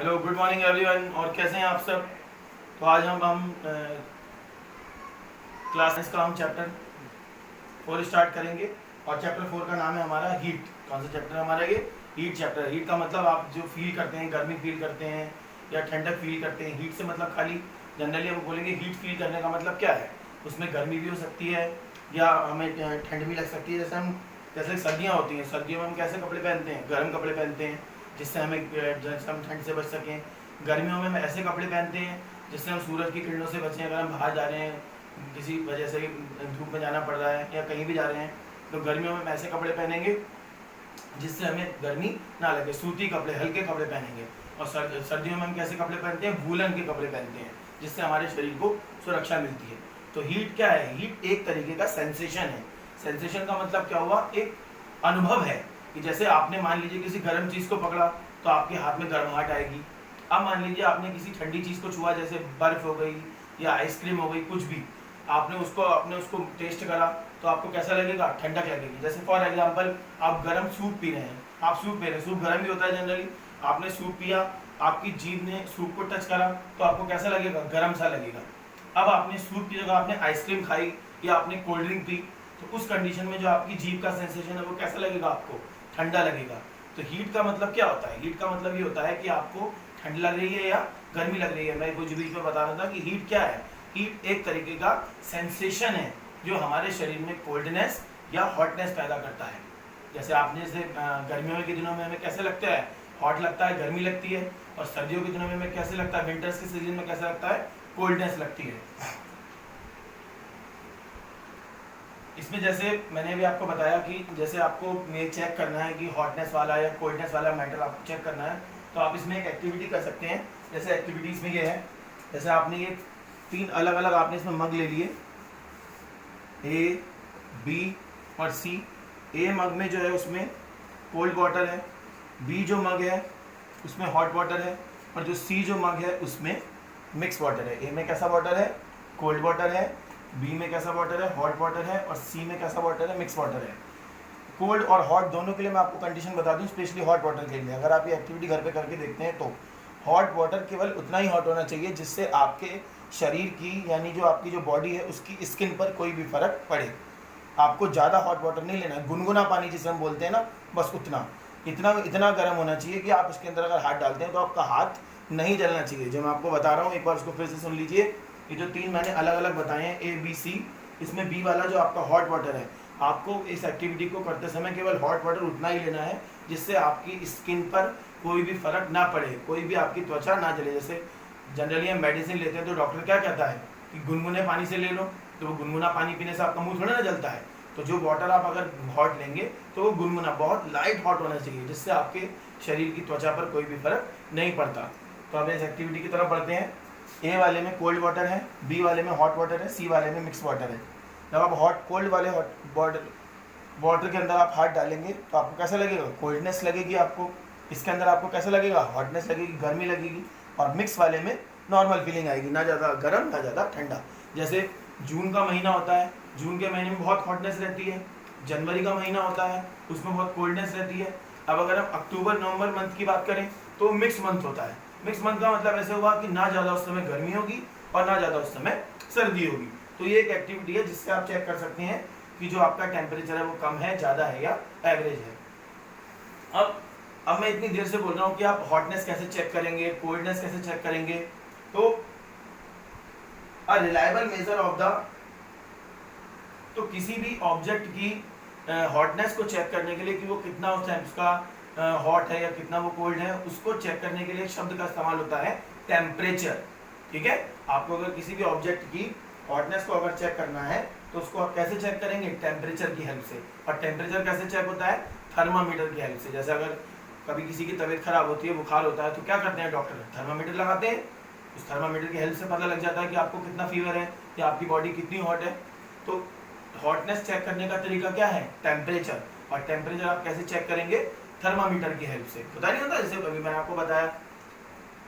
Hello, good morning everyone. और कैसे हैं आप सब? तो आज हम क्लास साइंस का हम चैप्टर 4 स्टार्ट करेंगे। और चैप्टर 4 का नाम है हमारा हीट। कौन सा चैप्टर है हमारा ये? Heat chapter. हीट का मतलब आप जो फील करते हैं, गर्मी फील करते हैं या ठंडक फील करते हैं। हीट से मतलब खाली जनरली हम बोलेंगे हीट फील करने का मतलब क्या है। उसमें गर्मी भी हो सकती है या हमें ठंड भी लग सकती है। जैसे सर्दियाँ होती हैं, सर्दियों में हम कैसे कपड़े पहनते हैं? गर्म कपड़े पहनते हैं जिससे हम ठंड से बच सकें। गर्मियों में हम ऐसे कपड़े पहनते हैं जिससे हम सूरज की किरणों से बचें। अगर हम बाहर जा रहे हैं, किसी वजह से धूप में जाना पड़ रहा है या कहीं भी जा रहे हैं, तो गर्मियों में हम ऐसे कपड़े पहनेंगे जिससे हमें गर्मी ना लगे। सूती कपड़े, हल्के कपड़े पहनेंगे। और सर्दियों में हम कैसे कपड़े पहनते हैं? वूलन के कपड़े पहनते हैं जिससे हमारे शरीर को सुरक्षा मिलती है। तो हीट क्या है? हीट एक तरीके का सेंसेशन है। सेंसेशन का मतलब क्या हुआ? एक अनुभव है कि जैसे आपने मान लीजिए किसी गर्म चीज़ को पकड़ा तो आपके हाथ में गर्माहट आएगी। अब मान लीजिए आपने किसी ठंडी चीज़ को छुआ, जैसे बर्फ़ हो गई या आइसक्रीम हो गई, कुछ भी आपने उसको टेस्ट करा तो आपको कैसा लगेगा? ठंडक लगेगी। जैसे फॉर एग्जांपल आप गर्म सूप पी रहे हैं, आप सूप पी रहे हैं, सूप गर्म ही होता है जनरली। आपने सूप पिया, आपकी जीभ ने सूप को टच करा तो आपको कैसा लगेगा? गर्म सा लगेगा। अब आपने सूप की जगह आपने आइसक्रीम खाई या आपने कोल्ड ड्रिंक पी, तो उस कंडीशन में जो आपकी जीभ का सेंसेशन है वो कैसा लगेगा? आपको ठंडा लगेगा। तो हीट का मतलब क्या होता है? हीट का मतलब ये होता है कि आपको ठंड लग रही है या गर्मी लग रही है। मैं कुछ बीच में बता रहा था कि हीट क्या है। हीट एक तरीके का सेंसेशन है जो हमारे शरीर में कोल्डनेस या हॉटनेस पैदा करता है। जैसे आपने जैसे गर्मियों के दिनों में हमें कैसे लगता है? हॉट लगता है, गर्मी लगती है। और सर्दियों के दिनों में हमें कैसे लगता है? विंटर्स के सीजन में कैसा लगता है? कोल्डनेस लगती है। इसमें जैसे मैंने भी आपको बताया कि जैसे आपको ये चेक करना है कि हॉटनेस वाला या कोल्डनेस वाला मेटल आपको चेक करना है, तो आप इसमें एक एक्टिविटी कर सकते हैं। जैसे एक्टिविटीज़ में ये है, जैसे आपने ये 3 अलग अलग आपने इसमें मग ले लिए, ए, बी और सी। ए मग में जो है उसमें कोल्ड वाटर है, बी जो मग है उसमें हॉट वाटर है, और जो सी जो मग है उसमें मिक्स वाटर है। ए में कैसा वाटर है? कोल्ड वाटर है। बी में कैसा वाटर है? हॉट वाटर है। और सी में कैसा वाटर है? मिक्स वाटर है। कोल्ड और हॉट दोनों के लिए मैं आपको कंडीशन बता दूं, स्पेशली हॉट वाटर के लिए। अगर आप ये एक्टिविटी घर पे करके देखते हैं तो हॉट वाटर केवल उतना ही हॉट होना चाहिए जिससे आपके शरीर की, यानी जो आपकी जो बॉडी है उसकी स्किन पर कोई भी फर्क पड़े। आपको ज़्यादा हॉट वाटर नहीं लेना है, गुनगुना पानी जिसे हम बोलते हैं ना, बस उतना इतना गर्म होना चाहिए कि आप इसके अंदर अगर हाथ डालते हैं तो आपका हाथ नहीं जलना चाहिए। जो मैं आपको बता रहा हूँ एक बार उसको फिर से सुन लीजिए। ये जो 3 मैंने अलग अलग बताए हैं, ए, बी, सी, इसमें बी वाला जो आपका हॉट वाटर है, आपको इस एक्टिविटी को करते समय केवल हॉट वाटर उतना ही लेना है जिससे आपकी स्किन पर कोई भी फर्क ना पड़े, कोई भी आपकी त्वचा ना जले। जैसे जनरली हम मेडिसिन लेते हैं तो डॉक्टर क्या कहता है कि गुनगुने पानी से ले लो, तो वो गुनगुना पानी पीने से आपका मुंह थोड़ा ना जलता है। तो जो वाटर आप अगर हॉट लेंगे तो वो गुनगुना, बहुत लाइट हॉट होना चाहिए जिससे आपके शरीर की त्वचा पर कोई भी फर्क नहीं पड़ता। तो अब इस एक्टिविटी की तरफ बढ़ते हैं। ए वाले में कोल्ड वाटर है, बी वाले में हॉट वाटर है, सी वाले में मिक्स वाटर है। जब आप कोल्ड वाले हॉट वाटर के अंदर आप हाथ डालेंगे तो आपको कैसा लगेगा? कोल्डनेस लगेगी आपको। इसके अंदर आपको कैसा लगेगा? हॉटनेस लगेगी, गर्मी लगेगी। और मिक्स वाले में नॉर्मल फीलिंग आएगी, ना ज़्यादा गर्म ना ज़्यादा ठंडा। जैसे जून का महीना होता है, जून के महीने में बहुत हॉटनेस रहती है। जनवरी का महीना होता है, उसमें बहुत कोल्डनेस रहती है। अब अगर हम अक्टूबर नवंबर मंथ की बात करें तो मिक्स मंथ होता है। मिक्स मंथ का मतलब ऐसे हुआ कि ना ज़्यादा उस समय गर्मी होगी और ना ज़्यादा उस समय सर्दी होगी। तो ये एक एक्टिविटी है जिससे आप चेक कर सकते हैं कि जो आपका टेम्परेचर है वो कम है, ज़्यादा है या एवरेज है। अब मैं इतनी देर से बोल रहा हूँ कि आप हॉटनेस कैसे चेक करेंगे, कोल्डनेस कैसे चेक करेंगे। तो a reliable measure of the, तो किसी भी ऑब्जेक्ट की हॉटनेस को चेक करने के लिए कि वो कितना उसका हॉट है या कितना वो कोल्ड है, उसको चेक करने के लिए एक शब्द का इस्तेमाल होता है टेम्परेचर। ठीक है, आपको अगर किसी भी ऑब्जेक्ट की हॉटनेस को अगर चेक करना है तो उसको आप कैसे चेक करेंगे? टेम्परेचर की हेल्प से। और टेम्परेचर कैसे चेक होता है? थर्मामीटर की हेल्प से। जैसे अगर कभी किसी की तबीयत खराब होती है, बुखार होता है, तो क्या करते हैं डॉक्टर? थर्मामीटर लगाते हैं। उस थर्मामीटर की हेल्प से पता लग जाता है कि आपको कितना फीवर है या आपकी बॉडी कितनी हॉट है। तो हॉटनेस चेक करने का तरीका क्या है? टेम्परेचर। और टेम्परेचर आप कैसे चेक करेंगे? थर्मामीटर की हेल्प से। पता नहीं होता, जैसे अभी मैंने आपको बताया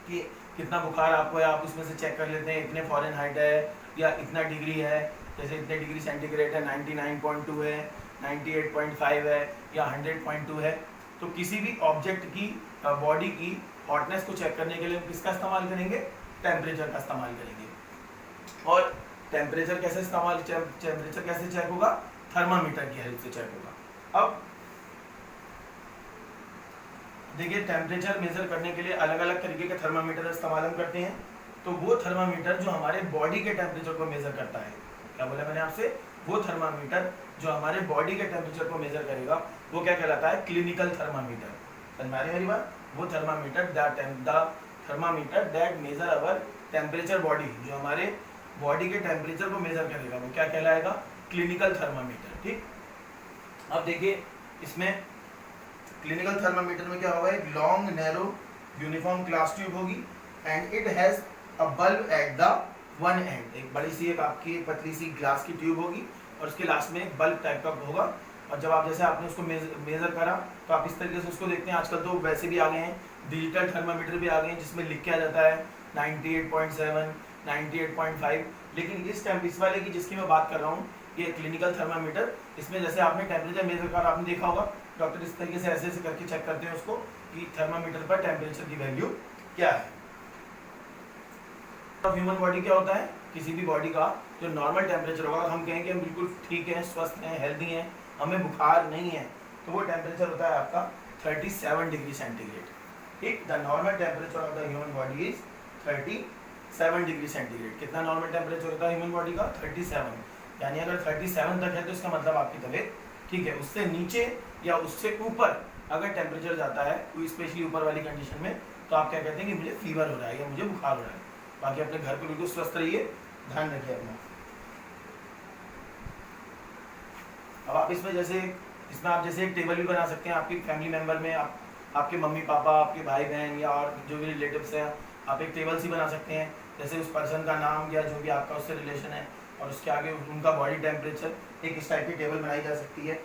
कि कितना बुखार आपको है, आप उसमें से चेक कर लेते हैं इतने फ़ारेनहाइट है या इतना डिग्री है। जैसे इतने डिग्री सेंटीग्रेड है, 99.2 है, 98.5 है या 100.2 है। तो किसी भी ऑब्जेक्ट की बॉडी की हॉटनेस को चेक करने के लिए हम किसका इस्तेमाल करेंगे, टेम्परेचर का इस्तेमाल करेंगे। और टेम्परेचर कैसे चेक होगा, थर्मामीटर की हेल्प से चेक होगा। अब देखिए टेम्परेचर मेजर करने के लिए अलग अलग तरीके के थर्मामीटर इस्तेमाल हम करते हैं। तो वो थर्मामीटर जो हमारे बॉडी के टेम्परेचर को मेजर करता है, क्या बोला मैंने आपसे, वो थर्मामीटर जो हमारे बॉडी के टेम्परेचर को मेजर करेगा वो क्या कहलाता है, क्लिनिकल थर्मामीटर। समझ में आ रही है मेरी बात? वो thermometer that measure our temperature body, जो हमारे बॉडी के टेम्परेचर को मेजर करेगा वो क्या कहलाएगा, क्लिनिकल थर्मामीटर। ठीक, अब देखिए इसमें क्लिनिकल थर्मामीटर में क्या होगा, एक long narrow uniform glass tube होगी and it has a bulb at the one end. एक बड़ी सी एक आपकी पतली सी ग्लास की ट्यूब होगी और उसके लास्ट में एक बल्ब टाइप का होगा। और जब आप जैसे आपने उसको मेजर करा तो आप इस तरीके से उसको देखते हैं। आजकल तो वैसे भी आ गए हैं, डिजिटल थर्मामीटर भी आ गए हैं जिसमें लिख के आ जाता है 98.7, 98.5। लेकिन इस वाले की जिसकी मैं बात कर रहा हूँ, ये क्लिनिकल थर्मामीटर, इसमें जैसे आपने टेम्परेचर मेजर कर आपने देखा होगा, डॉक्टर इस तरीके से ऐसे ऐसे करके चेक करते हैं उसको कि थर्मामीटर पर टेम्परेचर की वैल्यू क्या है। ह्यूमन बॉडी क्या होता है, किसी भी बॉडी का जो नॉर्मल टेम्परेचर होगा, हम कहें कि हम बिल्कुल ठीक हैं, स्वस्थ हैं, हेल्दी हैं, हमें बुखार नहीं है, तो वो टेम्परेचर होता है आपका 37 डिग्री सेंटीग्रेड। ठीक, the normal temperature of the human body is 37 degree centigrade. कितना नॉर्मल टेम्परेचर होता है ह्यूमन बॉडी का, 37। यानी अगर 37 तक है तो इसका मतलब आपकी तबीयत ठीक है। उससे नीचे या उससे ऊपर अगर टेम्परेचर जाता है, कोई स्पेशली ऊपर वाली कंडीशन में, तो आप क्या कहते हैं कि मुझे फीवर हो रहा है या मुझे बुखार हो रहा है। बाकी अपने घर पे बिल्कुल स्वस्थ रहिए, ध्यान रखिए अपना। अब आप इसमें आप जैसे एक टेबल भी बना सकते हैं आपकी फैमिली मेंबर में, आपके मम्मी पापा, आपके भाई बहन या और जो भी रिलेटिव्स हैं, आप एक टेबल सी बना सकते हैं। जैसे उस पर्सन का नाम या जो भी आपका उससे रिलेशन है और उसके आगे उनका बॉडी टेम्परेचर, एक इस टाइप की टेबल बनाई जा सकती है।